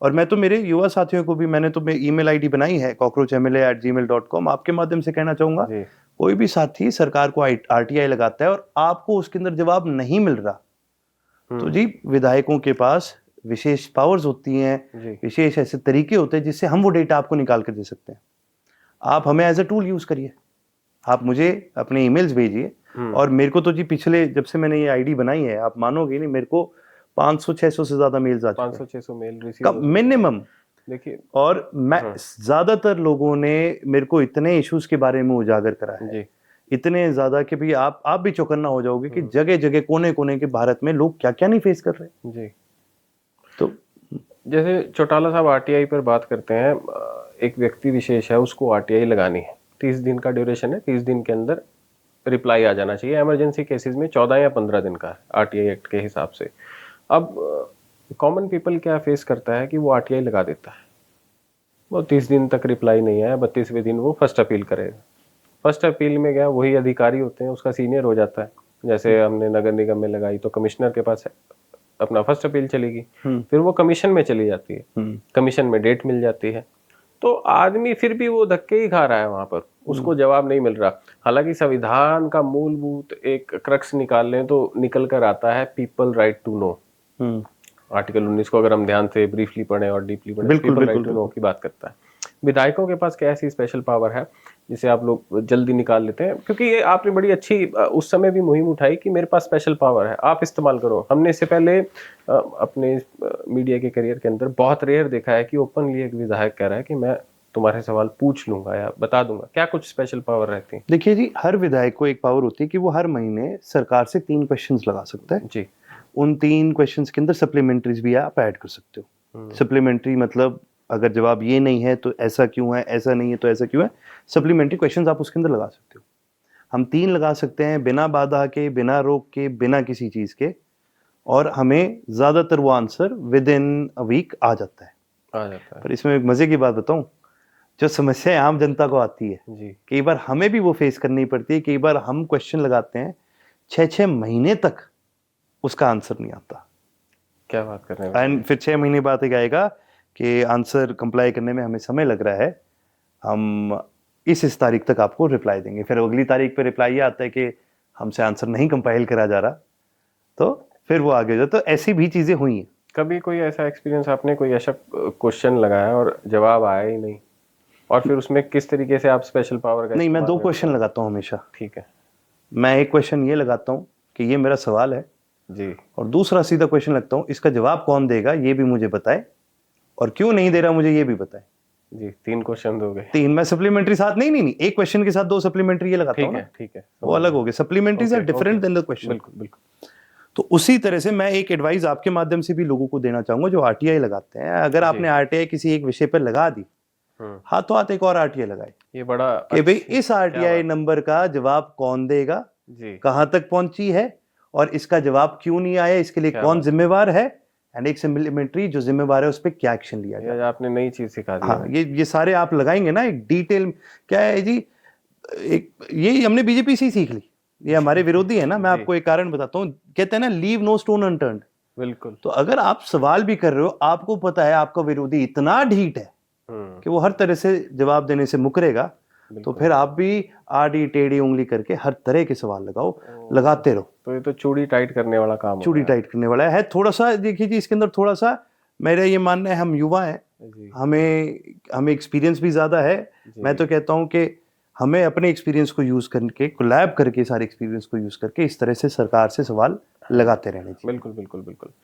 और मैं तो मेरे युवा साथियों को भी, मैंने तो ईमेल आईडी बनाई है cockroachmla@gmail.com, आपके माध्यम से कहना चाहूंगा, जी। कोई भी साथी सरकार को आरटीआई लगाता है और आपको उसके अंदर जवाब नहीं मिल रहा, तो जी विधायकों के पास विशेष पावर्स होती हैं, जी। विशेष ऐसे तरीके होते हैं जिससे हम वो डेटा आपको निकाल कर दे सकते हैं। आप हमें एज अ टूल यूज करिए, आप मुझे अपने ईमेल्स भेजिए। और मेरे को तो जी पिछले, जब से मैंने ये आईडी बनाई है, आप मानोगे नहीं, मेरे को 500-600 से ज्यादा मेल्स आ चुके हैं, 500-600 मेल रिसीव मिनिमम। देखिए, और मैं ज्यादातर लोगों ने मेरे को इतने इश्यूज के बारे में उजागर करा है जी। इतने ज्यादा कि भी आप भी चौकन्ना हो जाओगे कि जगह जगह कोने कोने के भारत में लोग क्या क्या नहीं फेस कर रहे जी। तो जैसे चौटाला साहब आरटीआई पर बात करते हैं, एक व्यक्ति विशेष है, उसको आरटीआई लगानी है, 30 दिन का ड्यूरेशन है, 30 दिन के अंदर रिप्लाई आ जाना चाहिए। इमरजेंसी केसेस में 14 या 15 दिन का है आरटीआई एक्ट के हिसाब से। अब कॉमन पीपल क्या फेस करता है कि वो आरटीआई लगा देता है, वो 30 दिन तक रिप्लाई नहीं आया, 32वें दिन वो फर्स्ट अपील करेगा। फर्स्ट अपील में गया, वही अधिकारी होते हैं, उसका सीनियर हो जाता है। जैसे हमने नगर निगम में लगाई तो कमिश्नर के पास अपना फर्स्ट अपील चलेगी, फिर वो कमीशन में चली जाती है, कमीशन में डेट मिल जाती है, तो आदमी फिर भी वो धक्के ही खा रहा है वहां पर, उसको जवाब नहीं मिल रहा। हालांकि संविधान का मूलभूत एक क्रक्स निकाल लें तो निकल कर आता है people right to know. Article 19 को अगर हम ध्यान से ब्रीफली पढ़ें और डीपली पढ़ें, पीपल राइट टू नो की बात करता है। विधायकों के पास क्या ऐसी स्पेशल पावर है जिसे आप लोग जल्दी निकाल लेते हैं? क्योंकि ये आपने बड़ी अच्छी उस समय भी मुहिम उठाई कि मेरे पास स्पेशल पावर है, आप इस्तेमाल करो। हमने इससे पहले अपने मीडिया के करियर के अंदर बहुत रेयर देखा है कि ओपनली एक विधायक कह रहा है कि मैं तुम्हारे सवाल पूछ लूंगा या बता दूंगा। क्या कुछ स्पेशल पावर रहती है? देखिए जी, हर विधायक को एक पावर होती है कि वो हर महीने सरकार से 3 क्वेश्चंस लगा सकता है जी। उन 3 क्वेश्चंस के अंदर सप्लीमेंट्रीज भी आप ऐड कर सकते हो। सप्लीमेंट्री मतलब अगर जवाब ये नहीं है तो ऐसा क्यों है, ऐसा नहीं है तो ऐसा क्यों है, सप्लीमेंट्री क्वेश्चंस आप उसके अंदर लगा सकते हो। हम 3 लगा सकते हैं, बिना बाधा के, बिना रोक के, बिना किसी चीज के, और हमें ज्यादातर वो answer within a week आ जाता है। पर इसमें एक मजे की बात बताऊं, जो समस्या आम जनता को आती है, कई बार हमें भी वो फेस करनी पड़ती है। कई बार हम क्वेश्चन लगाते हैं, 6-6 महीने तक उसका आंसर नहीं आता। क्या बात कर रहे हैं? एंड फिर 6 महीने बाद एक आएगा कि आंसर कंप्लाई करने में हमें समय लग रहा है, हम इस तारीख तक आपको रिप्लाई देंगे। फिर अगली तारीख पे रिप्लाई ये आता है कि हमसे आंसर नहीं कंपाइल करा जा रहा, तो फिर वो आगे जाए। तो ऐसी भी चीजें हुई हैं। कभी कोई ऐसा एक्सपीरियंस, आपने कोई ऐसा क्वेश्चन लगाया और जवाब आया ही नहीं, और फिर उसमें किस तरीके से आप स्पेशल पावर का? नहीं, मैं 2 क्वेश्चन लगाता हूँ हमेशा। ठीक है। मैं एक क्वेश्चन ये लगाता हूँ कि ये मेरा सवाल है जी, और दूसरा सीधा क्वेश्चन लगता हूँ, इसका जवाब कौन देगा ये भी मुझे बताए, और क्यों नहीं दे रहा मुझे ये भी बताए। जी, 3 क्वेश्चन हो गए। 3 मैं सप्लीमेंट्री साथ नहीं, एक क्वेश्चन के साथ 2 सप्लीमेंट्री ये लगाता हूँ ना। ठीक है, वो अलग हो गए, supplementaries are different than the question. बिल्कुल। तो उसी तरह से मैं एक एडवाइस आपके माध्यम से भी लोगों को देना चाहूंगा जो आरटीआई लगाते हैं। अगर आपने आरटीआई किसी एक विषय पर लगा दी, हाथों हाथ एक और आरटीआई लगाए, ये बड़ा कि भाई इस आरटीआई नंबर का जवाब कौन देगा, कहां तक पहुंची है, और इसका जवाब क्यों नहीं आया, इसके लिए कौन जिम्मेवार है, एंड एक सप्लीमेंट्री जो जिम्मेवार है उस पर क्या एक्शन लिया जाए। आपने नई चीज सिखा दी। हाँ, ये सारे आप लगाएंगे ना एक डिटेल। क्या है जी, एक ये हमने बीजेपी से ही सीख ली, ये हमारे विरोधी है ना। मैं आपको एक कारण बताता हूँ, कहते हैं ना लीव नो स्टोन अनटर्न्ड। बिल्कुल। तो अगर आप सवाल भी कर रहे हो, आपको पता है आपका विरोधी इतना ढीठ है कि वो हर तरह से जवाब देने से मुकरेगा, तो फिर आप भी आड़ी टेढ़ी उंगली करके हर तरह के सवाल लगाओ, लगाते रहो। तो ये तो चूड़ी टाइट करने वाला काम चूड़ी टाइट करने वाला है। थोड़ा सा देखिए जी, इसके अंदर थोड़ा सा मेरा ये मानना है, हम युवा हैं, हमें एक्सपीरियंस भी ज्यादा है। मैं तो कहता हूं कि हमें अपने एक्सपीरियंस को यूज करके, कोलैब करके, सारे एक्सपीरियंस को यूज करके इस तरह से सरकार से सवाल लगाते रहने चाहिए। बिल्कुल।